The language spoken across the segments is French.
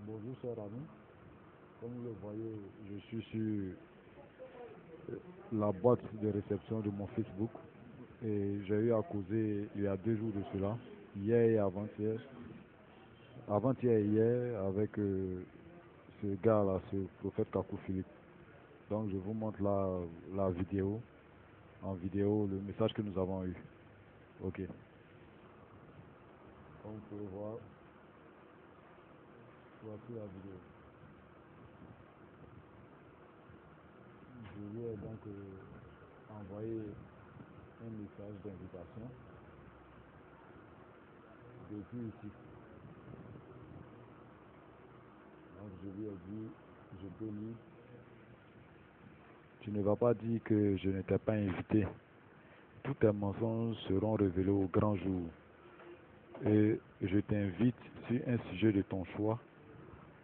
Bonjour chers amis, comme vous le voyez, je suis sur la boîte de réception de mon Facebook et j'ai eu à causer il y a 2 jours de cela, hier et avant-hier et hier avec ce gars-là, ce prophète Kakou Philippe. Donc je vous montre la vidéo, en vidéo, le message que nous avons eu. Ok. Comme vous pouvez voir, voici la vidéo. Je lui ai donc envoyé un message d'invitation depuis ici. Donc je lui ai dit, je peux lire. Tu ne vas pas dire que je ne t'ai pas invité. Tous tes mensonges seront révélés au grand jour. Et je t'invite sur un sujet de ton choix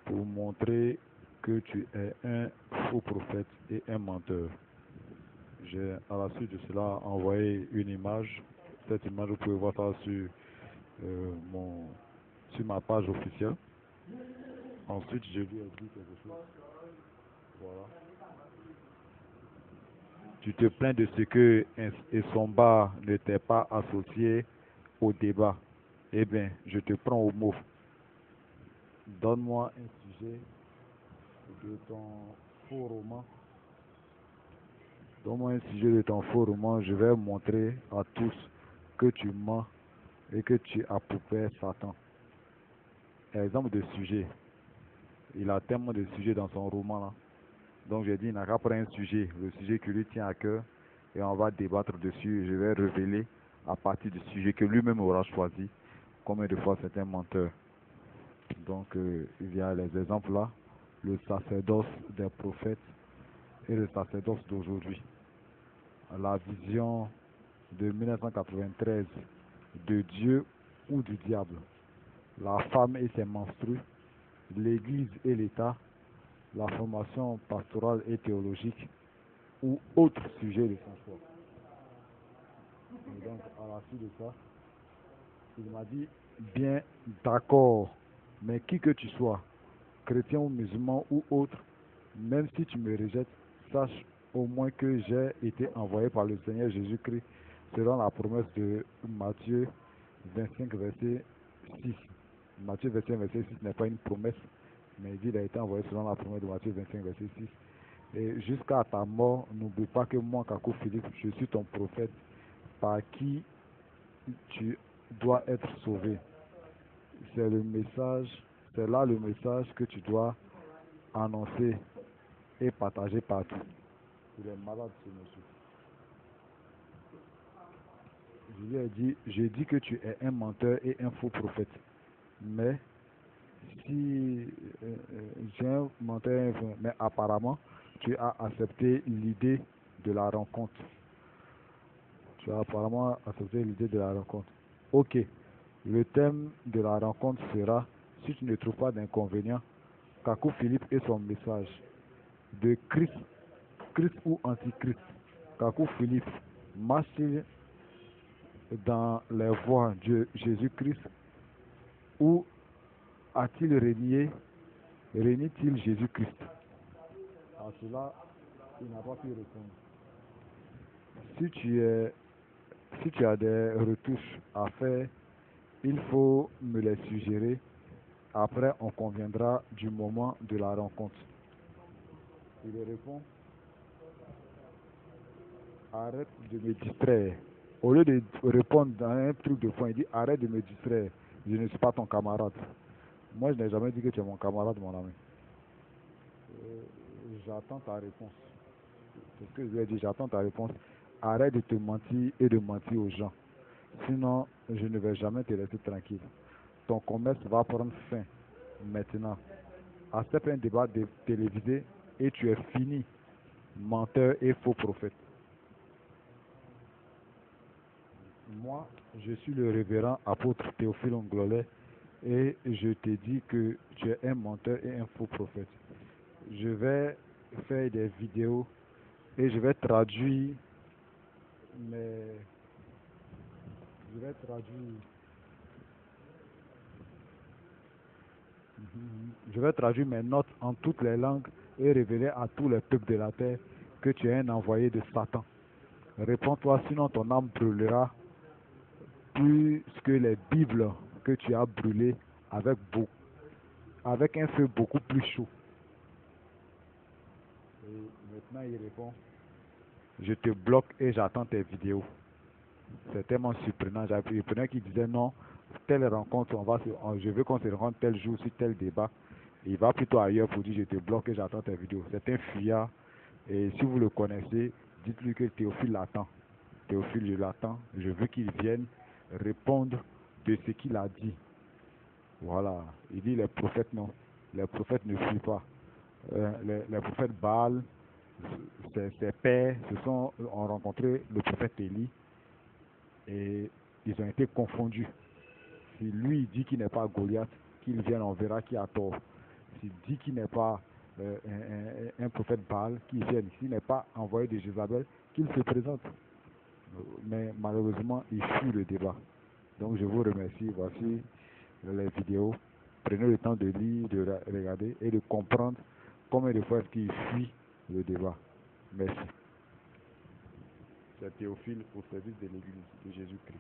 pour montrer que tu es un faux prophète et un menteur. J'ai à la suite de cela envoyé une image. Cette image, vous pouvez voir ça sur ma page officielle. Ensuite, je lui ai dit quelque chose. Voilà. Tu te plains de ce que Essomba ne t'est pas associé au débat. Eh bien, je te prends au mot. Donne-moi un sujet de ton faux roman. Donne-moi un sujet de ton faux roman. Je vais montrer à tous que tu mens et que tu as poupé Satan. Exemple de sujet. Il a tellement de sujets dans son roman là. Donc j'ai dit, il n'a qu'à prendre un sujet, le sujet qui lui tient à cœur, et on va débattre dessus. Je vais révéler à partir du sujet que lui-même aura choisi combien de fois c'est un menteur. Donc il y a les exemples là, le sacerdoce des prophètes et le sacerdoce d'aujourd'hui. La vision de 1993 de Dieu ou du diable, la femme et ses menstrues, l'Église et l'État, la formation pastorale et théologique ou autre sujet de son choix. Et donc à la suite de ça, il m'a dit, bien d'accord, mais qui que tu sois, chrétien ou musulman ou autre, même si tu me rejettes, sache au moins que j'ai été envoyé par le Seigneur Jésus-Christ selon la promesse de Matthieu 25, verset 6. Matthieu 25, verset 6 n'est pas une promesse, mais il dit qu'il a été envoyé selon la promesse de Matthieu 25, verset 6. Et jusqu'à ta mort, n'oublie pas que moi, Kakou Philippe, je suis ton prophète par qui tu dois être sauvé. C'est le message, c'est là le message que tu dois annoncer et partager partout. Il est malade ce monsieur. Je lui ai dit, j'ai dit que tu es un menteur et un faux prophète. Mais si j'ai un menteur et un faux, mais apparemment tu as accepté l'idée de la rencontre. Tu as apparemment accepté l'idée de la rencontre. Ok. Le thème de la rencontre sera, si tu ne trouves pas d'inconvénient, Kakou Philippe et son message de Christ, Christ ou Antichrist. Kakou Philippe marche-t-il dans les voies de Jésus-Christ ou a-t-il renie-t-il Jésus-Christ? À cela, il n'a pas pu répondre. Si tu as des retouches à faire, il faut me les suggérer. Après, on conviendra du moment de la rencontre. Il répond, arrête de me distraire. Au lieu de répondre dans un truc de fond, il dit, arrête de me distraire. Je ne suis pas ton camarade. Moi, je n'ai jamais dit que tu es mon camarade, mon ami. J'attends ta réponse. C'est ce que je lui ai dit, j'attends ta réponse. Arrête de te mentir et de mentir aux gens. Sinon, je ne vais jamais te laisser tranquille. Ton commerce va prendre fin maintenant. Accepte un débat télévisé et tu es fini, menteur et faux prophète. Moi, je suis le révérend apôtre Théophile Onglolet et je te dis que tu es un menteur et un faux prophète. Je vais faire des vidéos et je vais traduire Je vais traduire mes notes en toutes les langues et révéler à tous les peuples de la terre que tu es un envoyé de Satan. Réponds-toi, sinon ton âme brûlera plus que les Bibles que tu as brûlées avec un feu beaucoup plus chaud. Et maintenant il répond, je te bloque et j'attends tes vidéos. C'est tellement surprenant. J'avais prenais qui disait non, telle rencontre, je veux qu'on se rencontre tel jour sur tel débat. Il va plutôt ailleurs pour dire je te bloque et j'attends tes vidéos. C'est un fuyard. Et si vous le connaissez, dites-lui que Théophile l'attend. Théophile, je l'attends. Je veux qu'il vienne répondre de ce qu'il a dit. Voilà. Il dit les prophètes non. Les prophètes ne fuient pas. Les prophètes Baal, ses pères ont rencontré le prophète Élie et ils ont été confondus. Si lui dit qu'il n'est pas Goliath, qu'il vienne, on verra qui a tort. S'il dit qu'il n'est pas un prophète Baal, qu'il vienne. S'il n'est pas envoyé de Jézabel, qu'il se présente. Mais malheureusement, il fuit le débat. Donc je vous remercie. Voici les vidéos. Prenez le temps de lire, de regarder et de comprendre combien de fois est-ce qu'il fuit le débat. Merci. C'est Théophile au service de l'Église de Jésus-Christ.